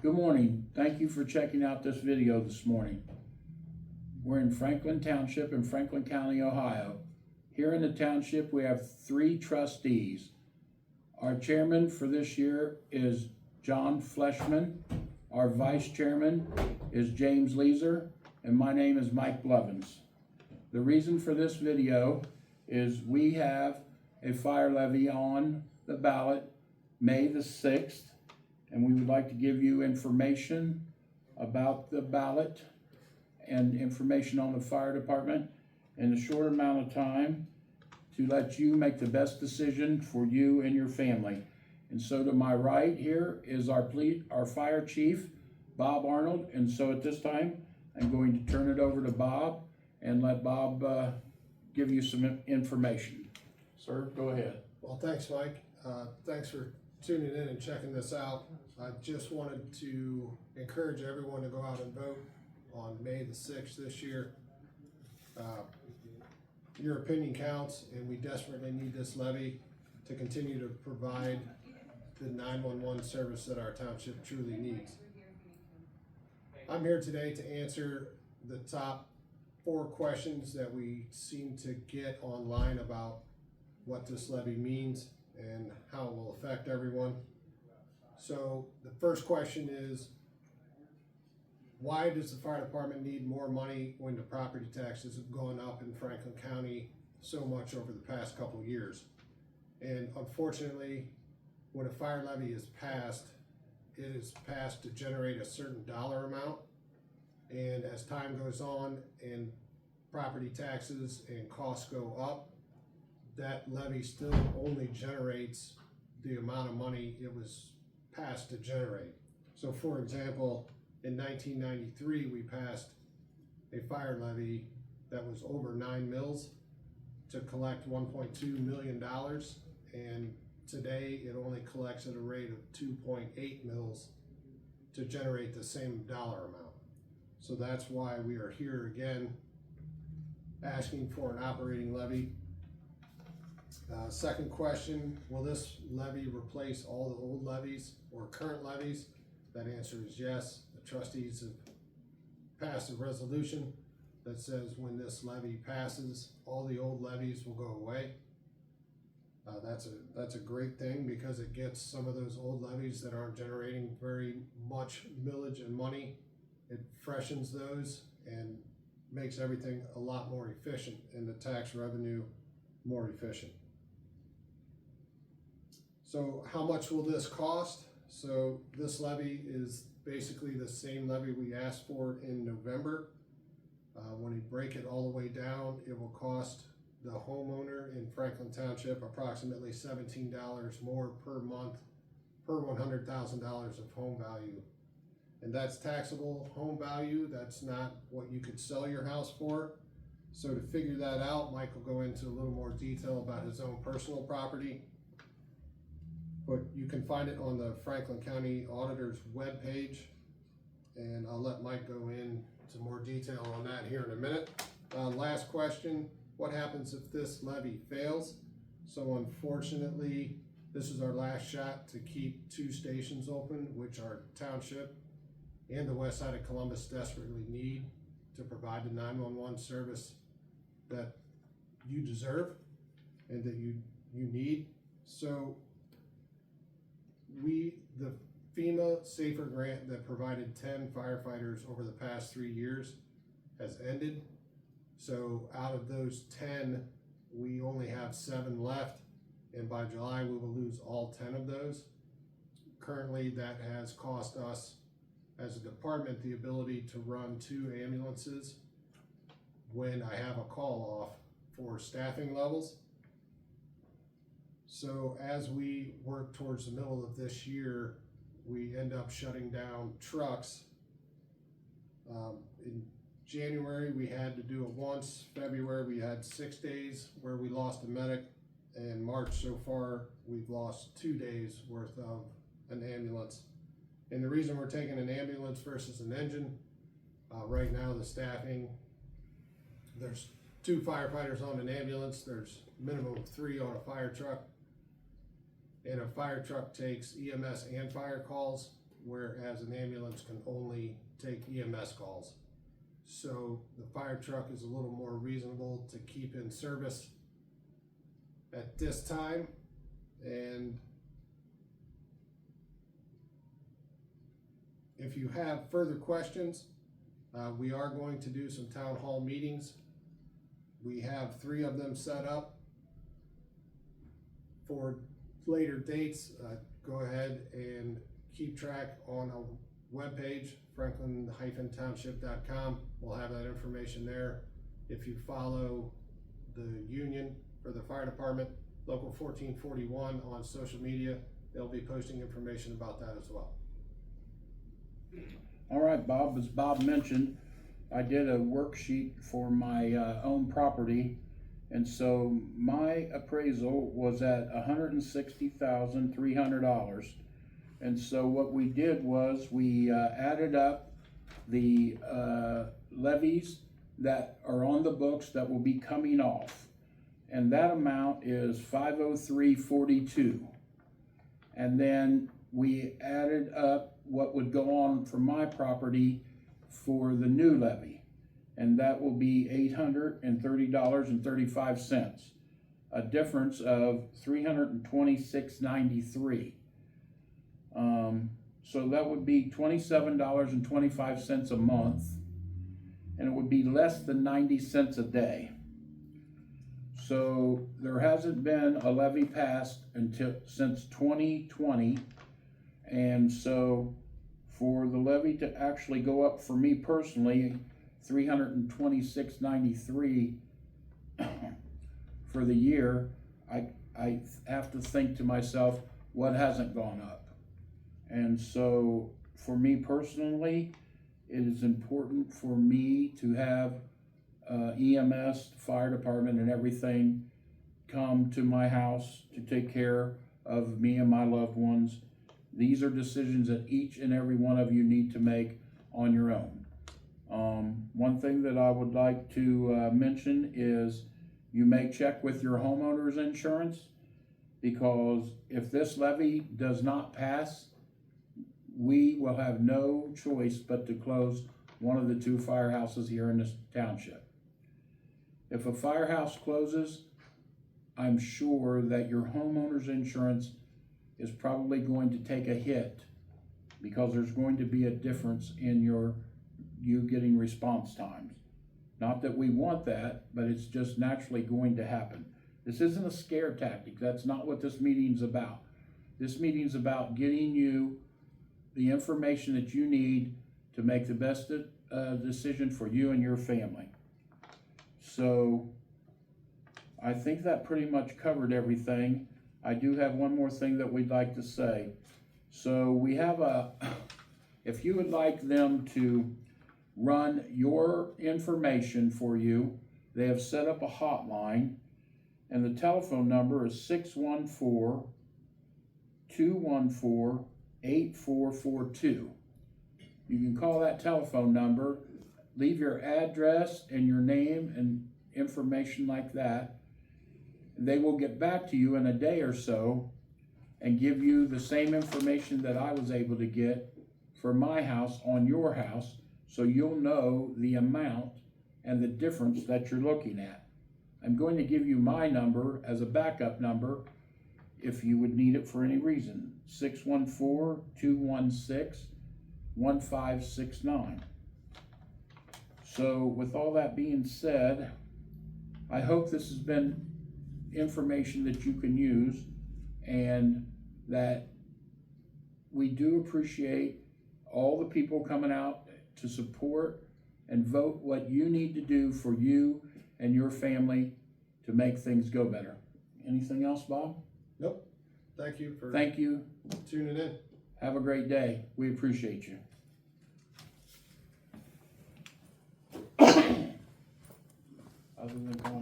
Good morning. Thank you for checking out this video this morning. We're in Franklin Township in Franklin County, Ohio. Here in the township, we have 3 trustees. Our chairman for this year is John Fleshman. Our vice chairman is James Leeser, and my name is Mike Blevins. The reason for this video is we have a fire levy on the ballot May the 6th, and we would like to give you information about the ballot and information on the fire department in a short amount of time to let you make the best decision for you and your family. And so to my right here is our fire chief, Bob Arnold. And so at this time, I'm going to turn it over to Bob and let Bob give you some information. Sir, go ahead. Well, thanks, Mike. Thanks for tuning in and checking this out. I just wanted to encourage everyone to go out and vote on May the 6th this year. Your opinion counts, and we desperately need this levy to continue to provide the 911 service that our township truly needs. I'm here today to answer the top 4 questions that we seem to get online about what this levy means and how it will affect everyone. So the first question is, why does the fire department need more money when the property taxes have gone up in Franklin County so much over the past couple of years? And unfortunately, when a fire levy is passed, it is passed to generate a certain dollar amount. And as time goes on and property taxes and costs go up, that levy still only generates the amount of money it was passed to generate. So for example, in 1993, we passed a fire levy that was over 9 mils to collect $1.2 million. And today it only collects at a rate of 2.8 mils to generate the same dollar amount. So that's why we are here again asking for an operating levy. Second question, will this levy replace all the old levies or current levies? That answer is yes. The trustees have passed a resolution that says when this levy passes, all the old levies will go away. That's a great thing because it gets some of those old levies that aren't generating very much millage and money. It freshens those and makes everything a lot more efficient and the tax revenue more efficient. So how much will this cost? So this levy is basically the same levy we asked for in November. When you break it all the way down, it will cost the homeowner in Franklin Township approximately $17 more per month per $100,000 of home value. And that's taxable home value. That's not what you could sell your house for. So to figure that out, Mike will go into a little more detail about his own personal property. But you can find it on the Franklin County Auditor's webpage. And I'll let Mike go into more detail on that here in a minute. Last question, what happens if this levy fails? So unfortunately, this is our last shot to keep 2 stations open, which our township and the west side of Columbus desperately need to provide the 911 service that you deserve and that you need. So the FEMA Safer grant that provided 10 firefighters over the past 3 years has ended. So out of those 10, we only have 7 left, and by July we will lose all 10 of those. Currently, that has cost us as a department the ability to run 2 ambulances when I have a call off for staffing levels. So as we work towards the middle of this year, we end up shutting down trucks. In January, we had to do it once. February, we had 6 days where we lost a medic. And March so far, we've lost 2 days worth of an ambulance. And the reason we're taking an ambulance versus an engine, right now the staffing, there's 2 firefighters on an ambulance, there's minimum of 3 on a fire truck. And a fire truck takes EMS and fire calls, whereas an ambulance can only take EMS calls. So the fire truck is a little more reasonable to keep in service at this time. And if you have further questions, we are going to do some town hall meetings. We have 3 of them set up for later dates. Go ahead and keep track on a webpage, franklin-township.com. We'll have that information there. If you follow the union for the fire department, Local 1441 on social media, they'll be posting information about that as well. All right, Bob, as Bob mentioned, I did a worksheet for my own property, and so my appraisal was at $160,300. And so what we did was we added up the levies that are on the books that will be coming off, and that amount is $503.42. And then we added up what would go on for my property for the new levy, and that will be $830.35, a difference of $326.93. So that would be $27.25 a month, and it would be less than 90 cents a day. So there hasn't been a levy passed since 2020, and so for the levy to actually go up for me personally, $326.93 for the year, I have to think to myself, what hasn't gone up? And so for me personally, it is important for me to have EMS, fire department, and everything come to my house to take care of me and my loved ones. These are decisions that each and every one of you need to make on your own. One thing that I would like to mention is you may check with your homeowner's insurance, because if this levy does not pass, we will have no choice but to close one of the 2 firehouses here in this township. If a firehouse closes, I'm sure that your homeowner's insurance is probably going to take a hit, because there's going to be a difference in you getting response times. Not that we want that, but it's just naturally going to happen. This isn't a scare tactic. That's not what this meeting's about. This meeting's about getting you the information that you need to make the best decision for you and your family. So I think that pretty much covered everything. I do have one more thing that we'd like to say. So we have if you would like them to run your information for you, they have set up a hotline, and the telephone number is 614-214-8442. You can call that telephone number, leave your address and your name and information like that. They will get back to you in a day or so and give you the same information that I was able to get for my house on your house, so you'll know the amount and the difference that you're looking at. I'm going to give you my number as a backup number if you would need it for any reason. 614-216-1569. So with all that being said, I hope this has been information that you can use, and that we do appreciate all the people coming out to support and vote what you need to do for you and your family to make things go better. Anything else, Bob? Nope. Thank you for tuning in. Have a great day. We appreciate you. Other than going